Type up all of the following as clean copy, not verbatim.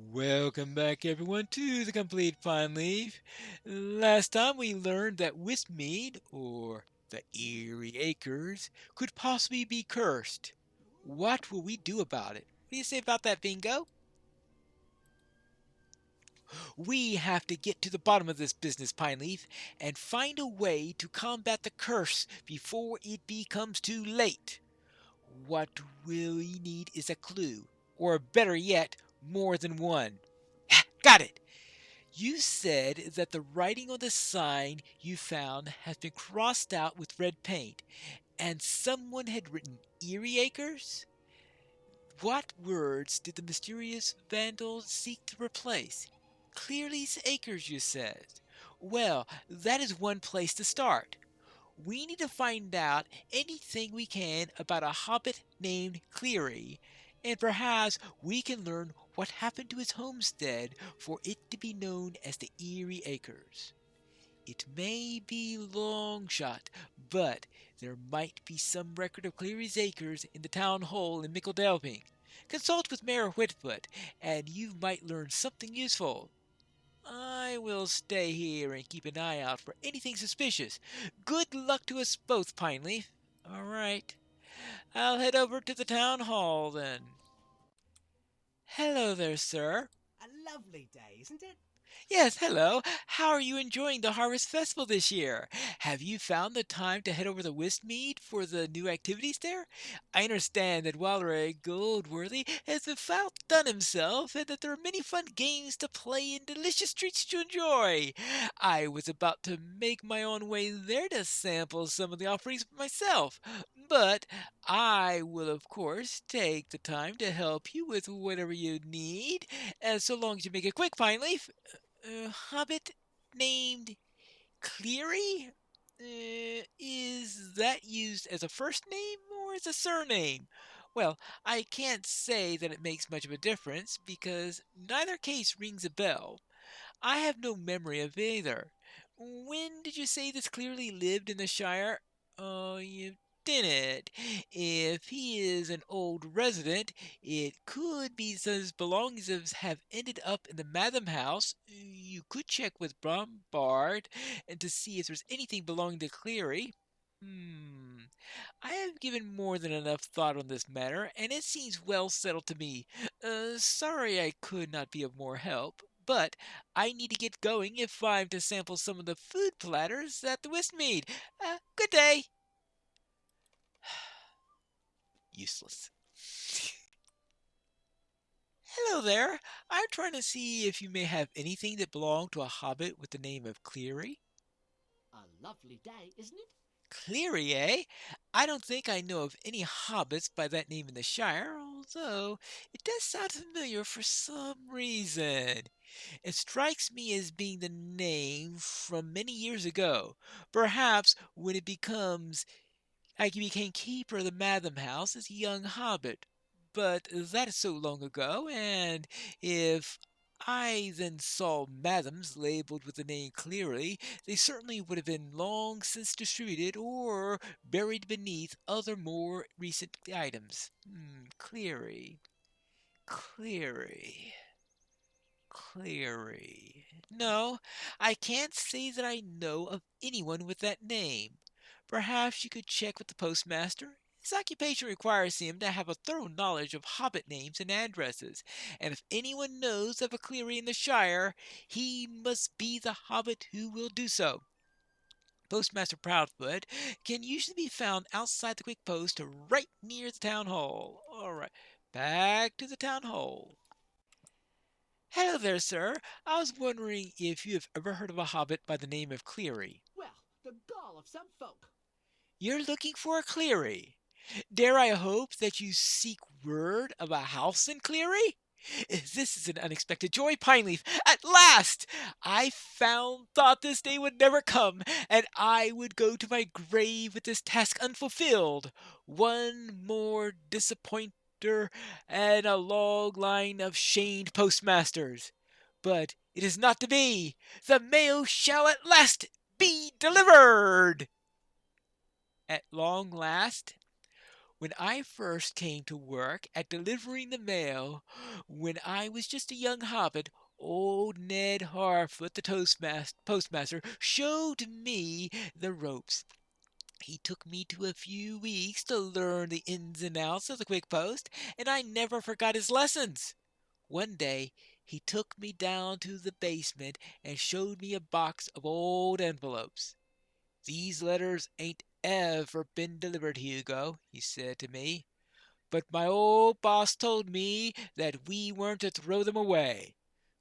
Welcome back, everyone, to the Complete Pineleaf. Last time we learned that Wistmead, or the Eerie Acres, could possibly be cursed. What will we do about it? What do you say about that, Bingo? We have to get to the bottom of this business, Pineleaf, and find a way to combat the curse before it becomes too late. What we need is a clue, or better yet, more than one. Got it! You said that the writing on the sign you found has been crossed out with red paint, and someone had written Erie Acres? What words did the mysterious vandal seek to replace? Clearly's Acres, you said. Well, that is one place to start. We need to find out anything we can about a hobbit named Cleary, and perhaps we can learn what happened to his homestead for it to be known as the Eerie Acres. It may be long shot, but there might be some record of Cleary's Acres in the town hall in Mickledelping. Consult with Mayor Whitfoot, and you might learn something useful. I will stay here and keep an eye out for anything suspicious. Good luck to us both, Pineleaf. All right. I'll head over to the town hall then. Hello there, sir. A lovely day, isn't it? Yes, hello. How are you enjoying the Harvest Festival this year? Have you found the time to head over to Wistmead for the new activities there? I understand that Wallery Goldworthy has outdone himself and that there are many fun games to play and delicious treats to enjoy. I was about to make my own way there to sample some of the offerings myself, but I will, of course, take the time to help you with whatever you need, so long as you make it quick, Pineleaf. Hobbit named Cleary? Is that used as a first name or as a surname? Well, I can't say that it makes much of a difference because neither case rings a bell. I have no memory of either. When did you say this clearly lived in the Shire? Oh, you didn't. If he is an old resident, it could be that his belongings have ended up in the Madam House. You could check with Bombard and to see if there's anything belonging to Cleary. Hmm. I have given more than enough thought on this matter, and it seems well settled to me. Sorry I could not be of more help, but I need to get going if I'm to sample some of the food platters at the Westmead. Good day. Useless. Hello there. I'm trying to see if you may have anything that belonged to a hobbit with the name of Cleary. A lovely day, isn't it? Cleary, eh? I don't think I know of any hobbits by that name in the Shire, although it does sound familiar for some reason. It strikes me as being the name from many years ago, perhaps when it becomes I became keeper of the Madam House as a young hobbit. But that is so long ago, and if I then saw Madams labeled with the name clearly, they certainly would have been long since distributed or buried beneath other more recent items. Cleary, Cleary, Cleary. No, I can't say that I know of anyone with that name. Perhaps you could check with the postmaster. His occupation requires him to have a thorough knowledge of hobbit names and addresses, and if anyone knows of a Cleary in the Shire, he must be the hobbit who will do so. Postmaster Proudfoot can usually be found outside the quick post right near the town hall. All right, back to the town hall. Hello there, sir. I was wondering if you have ever heard of a hobbit by the name of Cleary. Well, the gall of some folk. You're looking for a Cleary. Dare I hope that you seek word of a house in Cleary? This is an unexpected joy, Pineleaf. At last! I thought this day would never come, and I would go to my grave with this task unfulfilled. One more disappointer and a long line of shamed postmasters. But it is not to be. The mail shall at last be delivered. At long last? When I first came to work at delivering the mail, when I was just a young hobbit, old Ned Harfoot, the postmaster, showed me the ropes. He took me to a few weeks to learn the ins and outs of the quick post, and I never forgot his lessons. One day he took me down to the basement and showed me a box of old envelopes. "These letters ain't ever been delivered, Hugo," he said to me, "but my old boss told me that we weren't to throw them away.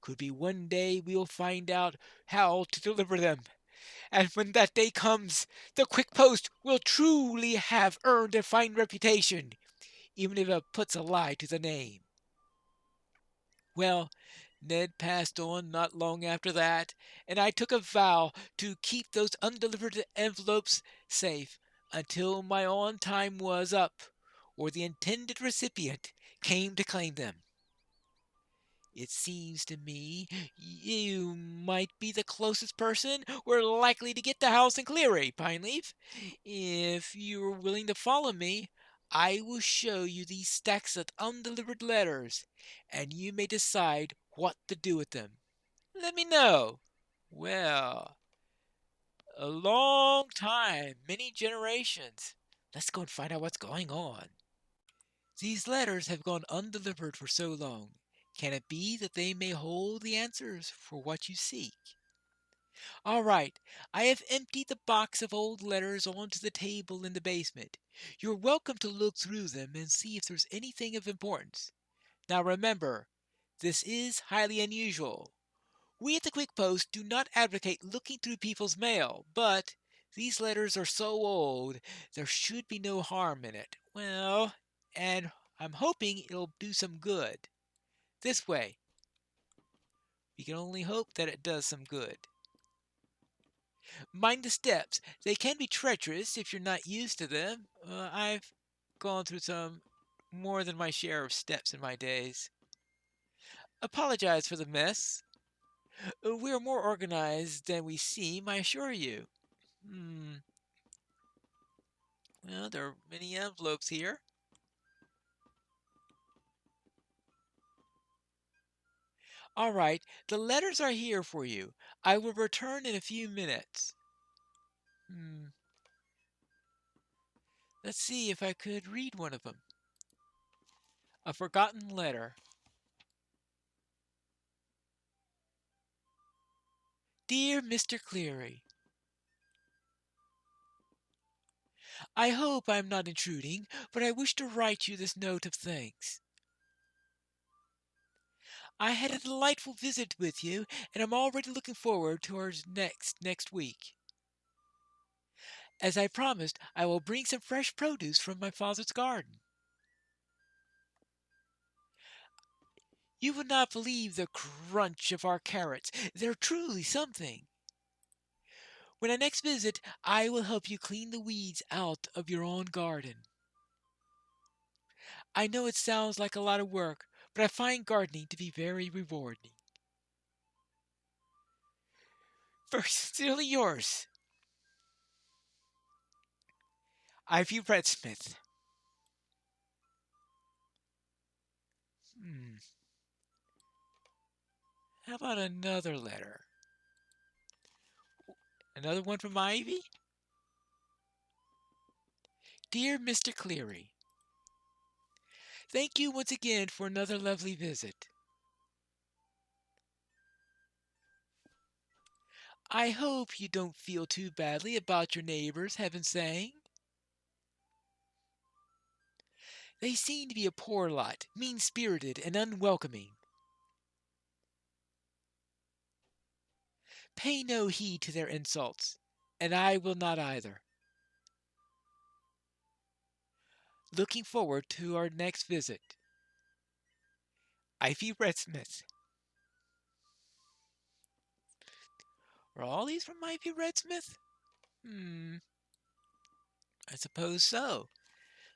Could be one day we'll find out how to deliver them. And when that day comes, the quick post will truly have earned a fine reputation, even if it puts a lie to the name." Well, Ned passed on not long after that, and I took a vow to keep those undelivered envelopes safe until my on time was up, or the intended recipient came to claim them. It seems to me you might be the closest person we're likely to get to House and Cleary, Pineleaf. If you're willing to follow me, I will show you these stacks of undelivered letters, and you may decide what to do with them. Let me know. Well, a long time, many generations. Let's go and find out what's going on. These letters have gone undelivered for so long. Can it be that they may hold the answers for what you seek? All right, I have emptied the box of old letters onto the table in the basement. You're welcome to look through them and see if there's anything of importance. Now remember, this is highly unusual. We at the Quick Post do not advocate looking through people's mail, but these letters are so old, there should be no harm in it. Well, and I'm hoping it'll do some good. This way, we can only hope that it does some good. Mind the steps. They can be treacherous if you're not used to them. I've gone through some more than my share of steps in my days. Apologize for the mess. We're more organized than we seem, I assure you. Hmm. Well, there are many envelopes here. All right, the letters are here for you. I will return in a few minutes. Hmm. Let's see if I could read one of them. A forgotten letter. Dear Mr. Cleary, I hope I am not intruding, but I wish to write you this note of thanks. I had a delightful visit with you, and I'm already looking forward to our next week. As I promised, I will bring some fresh produce from my father's garden. You would not believe the crunch of our carrots. They're truly something. When I next visit, I will help you clean the weeds out of your own garden. I know it sounds like a lot of work, but I find gardening to be very rewarding. Very sincerely yours, Ivy Redsmith. Hmm. How about another letter? Another one from Ivy? Dear Mr. Cleary, thank you once again for another lovely visit. I hope you don't feel too badly about your neighbors have been saying. They seem to be a poor lot, mean-spirited and unwelcoming. Pay no heed to their insults, and I will not either. Looking forward to our next visit. Ivy Redsmith. Are all these from Ivy Redsmith? Hmm, I suppose so.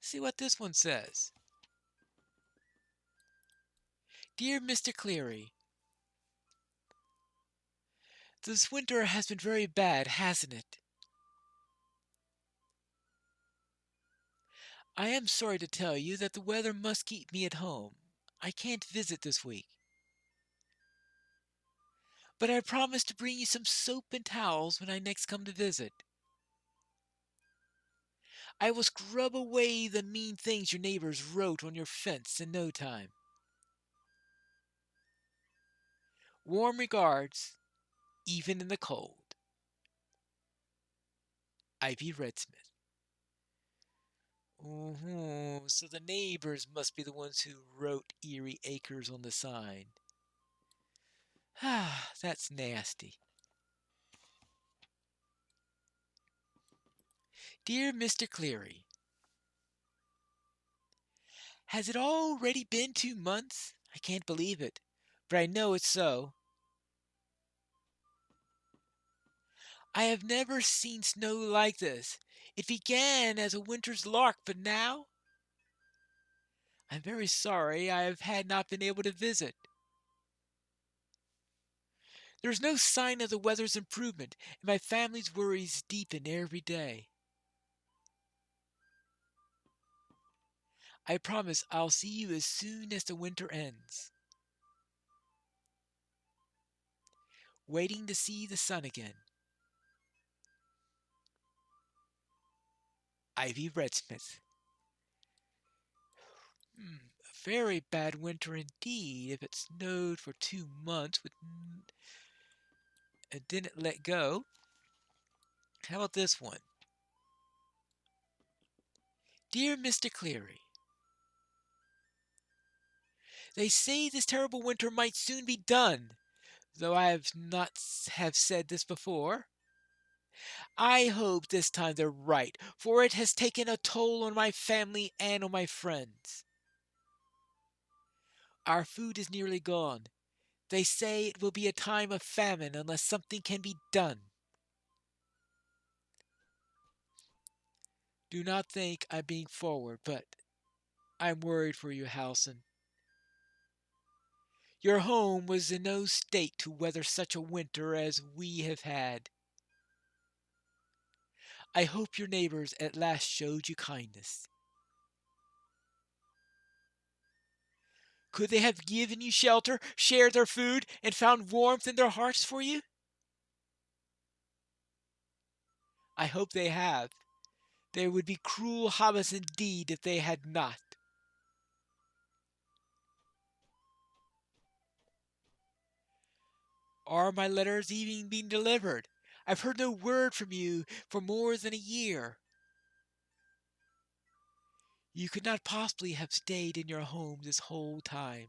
See what this one says. Dear Mr. Cleary, this winter has been very bad, hasn't it? I am sorry to tell you that the weather must keep me at home. I can't visit this week. But I promise to bring you some soap and towels when I next come to visit. I will scrub away the mean things your neighbors wrote on your fence in no time. Warm regards, even in the cold. Ivy Redsmith. So the neighbors must be the ones who wrote Erie Acres on the sign. Ah, that's nasty. Dear Mr. Cleary, has it already been 2 months? I can't believe it, but I know it's so. I have never seen snow like this. It began as a winter's lark, but now I'm very sorry I have had not been able to visit. There's no sign of the weather's improvement, and my family's worries deepen every day. I promise I'll see you as soon as the winter ends. Waiting to see the sun again. Ivy Redsmith. A very bad winter indeed if it snowed for 2 months with and didn't let go. How about this one? Dear Mr. Cleary, they say this terrible winter might soon be done, though I have not have said this before. I hope this time they're right, for it has taken a toll on my family and on my friends. Our food is nearly gone. They say it will be a time of famine unless something can be done. Do not think I'm being forward, but I'm worried for you, Halson. Your home was in no state to weather such a winter as we have had. I hope your neighbors at last showed you kindness. Could they have given you shelter, shared their food, and found warmth in their hearts for you? I hope they have. They would be cruel hobbits indeed if they had not. Are my letters even being delivered? I've heard no word from you for more than a year. You could not possibly have stayed in your home this whole time.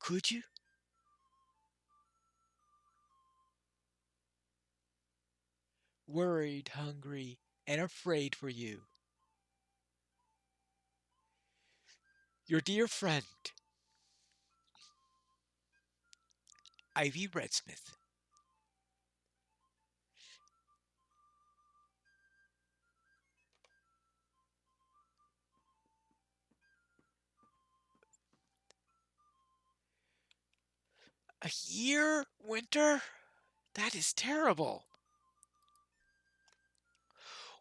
Could you? Worried, hungry, and afraid for you. Your dear friend, Ivy Redsmith. A year, Winter? That is terrible.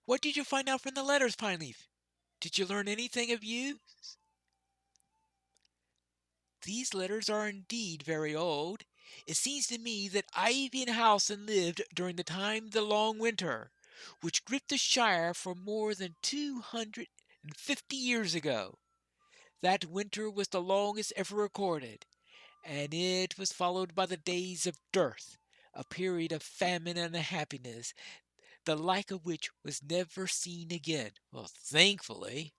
What did you find out from the letters, Pineleaf? Did you learn anything of use? These letters are indeed very old. It seems to me that Ivy and Halson lived during the time of the long winter, which gripped the Shire for more than 250 years ago. That winter was the longest ever recorded, and it was followed by the days of dearth, a period of famine and unhappiness, the like of which was never seen again. Well, thankfully.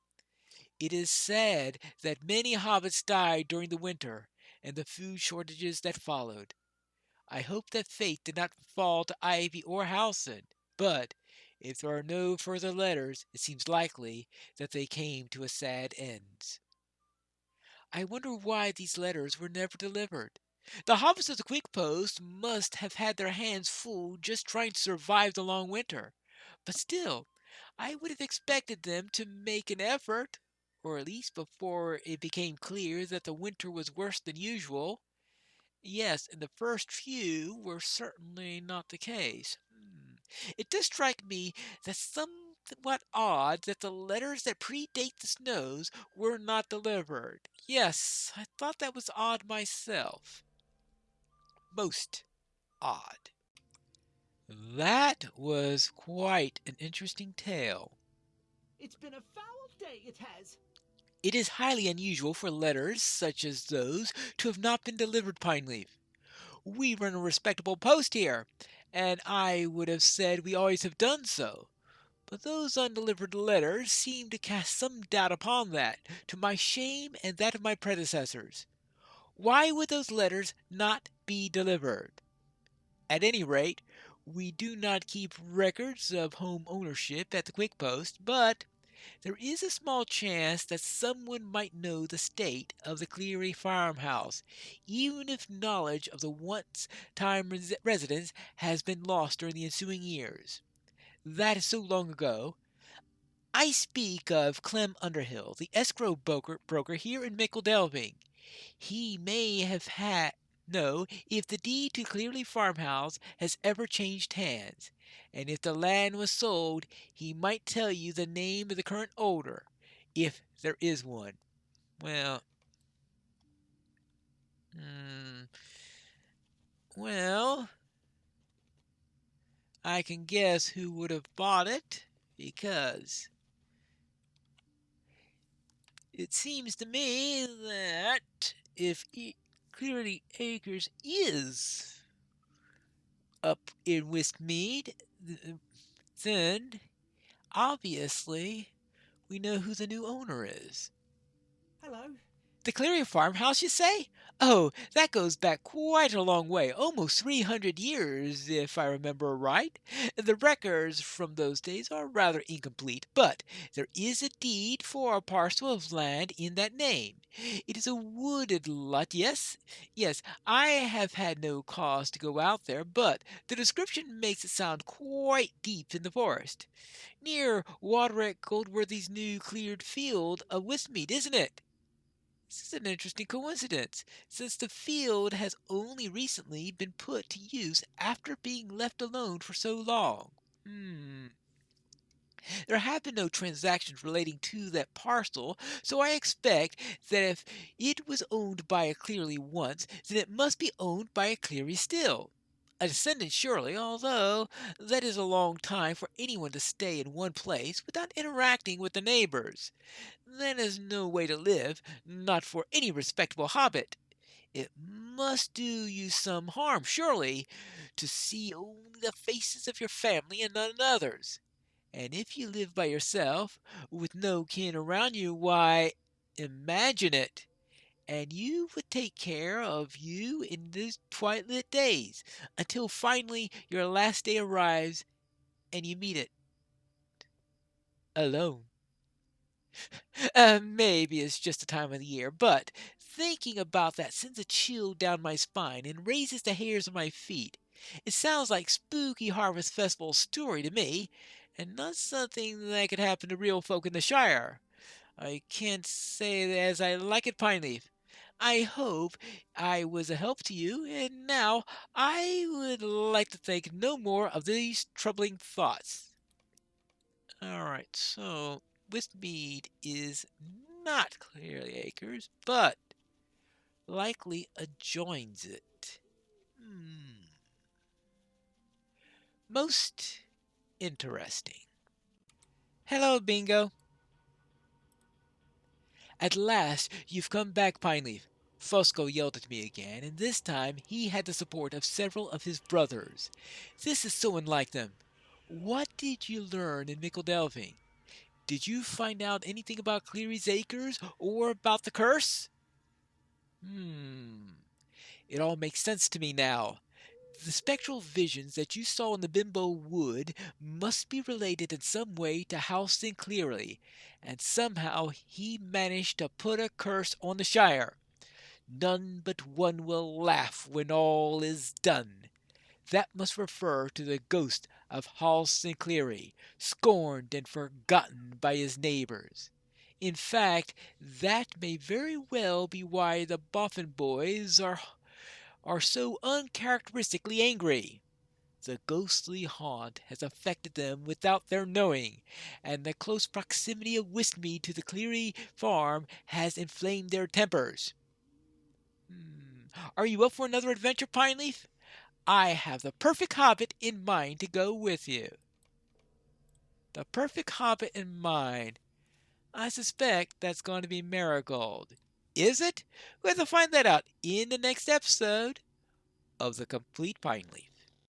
It is said that many hobbits died during the winter and the food shortages that followed. I hope that fate did not fall to Ivy or Halson, but if there are no further letters, it seems likely that they came to a sad end. I wonder why these letters were never delivered. The hobbits of the Quick Post must have had their hands full just trying to survive the long winter. But still, I would have expected them to make an effort, or at least before it became clear that the winter was worse than usual. Yes, and the first few were certainly not the case. It does strike me that somewhat odd that the letters that predate the snows were not delivered. Yes, I thought that was odd myself. Most odd. That was quite an interesting tale. It's been a foul day, it has. It is highly unusual for letters such as those to have not been delivered, Pineleaf. We run a respectable post here, and I would have said we always have done so. But those undelivered letters seem to cast some doubt upon that, to my shame and that of my predecessors. Why would those letters not be delivered? At any rate, we do not keep records of home ownership at the Quick Post, but there is a small chance that someone might know the state of the Cleary farmhouse, even if knowledge of the once time residence has been lost during the ensuing years. That is so long ago. I speak of Clem Underhill, the escrow broker here in Micheldelving. He may have had know if the deed to Clearly Farmhouse has ever changed hands, and if the land was sold, he might tell you the name of the current owner, if there is one. Well, hmm, well, I can guess who would have bought it, because it seems to me that if Clearly Acres is up in Westmead, then obviously we know who the new owner is. Hello. The Cleary farmhouse, you say? Oh, that goes back quite a long way, almost 300 years, if I remember right. The records from those days are rather incomplete, but there is a deed for a parcel of land in that name. It is a wooded lot, yes? Yes, I have had no cause to go out there, but the description makes it sound quite deep in the forest. Near Roderick Goldworthy's new cleared field of Westmead, isn't it? This is an interesting coincidence, since the field has only recently been put to use after being left alone for so long. Hmm. There have been no transactions relating to that parcel, so I expect that if it was owned by a Cleary once, then it must be owned by a Cleary still. A descendant, surely, although that is a long time for anyone to stay in one place without interacting with the neighbors. That is no way to live, not for any respectable hobbit. It must do you some harm, surely, to see only the faces of your family and none others. And if you live by yourself, with no kin around you, why, imagine it! And you would take care of you in those twilight days, until finally your last day arrives and you meet it alone. Maybe it's just the time of the year, but thinking about that sends a chill down my spine and raises the hairs on my feet. It sounds like spooky harvest festival story to me, and not something that could happen to real folk in the Shire. I can't say that as I like it, Pineleaf. I hope I was a help to you, and now I would like to think no more of these troubling thoughts. Alright, so Westmead is not Clearly Acres, but likely adjoins it. Hmm. Most interesting. Hello, Bingo. At last you've come back, Pineleaf. Fosco yelled at me again, and this time he had the support of several of his brothers. This is so unlike them. What did you learn in Micheldelving? Did you find out anything about Cleary's Acres or about the curse? Hmm. It all makes sense to me now. The spectral visions that you saw in the Bimbo Wood must be related in some way to Halcyon Clearly, and somehow he managed to put a curse on the Shire. None but one will laugh when all is done. That must refer to the ghost of Hall Sincleary, scorned and forgotten by his neighbors. In fact, that may very well be why the Boffin boys are so uncharacteristically angry. The ghostly haunt has affected them without their knowing, and the close proximity of Wistmead to the Cleary farm has inflamed their tempers. Are you up for another adventure, Pineleaf? I have the perfect hobbit in mind to go with you. The perfect hobbit in mind. I suspect that's going to be Marigold. Is it? We'll have to find that out in the next episode of The Complete Pineleaf.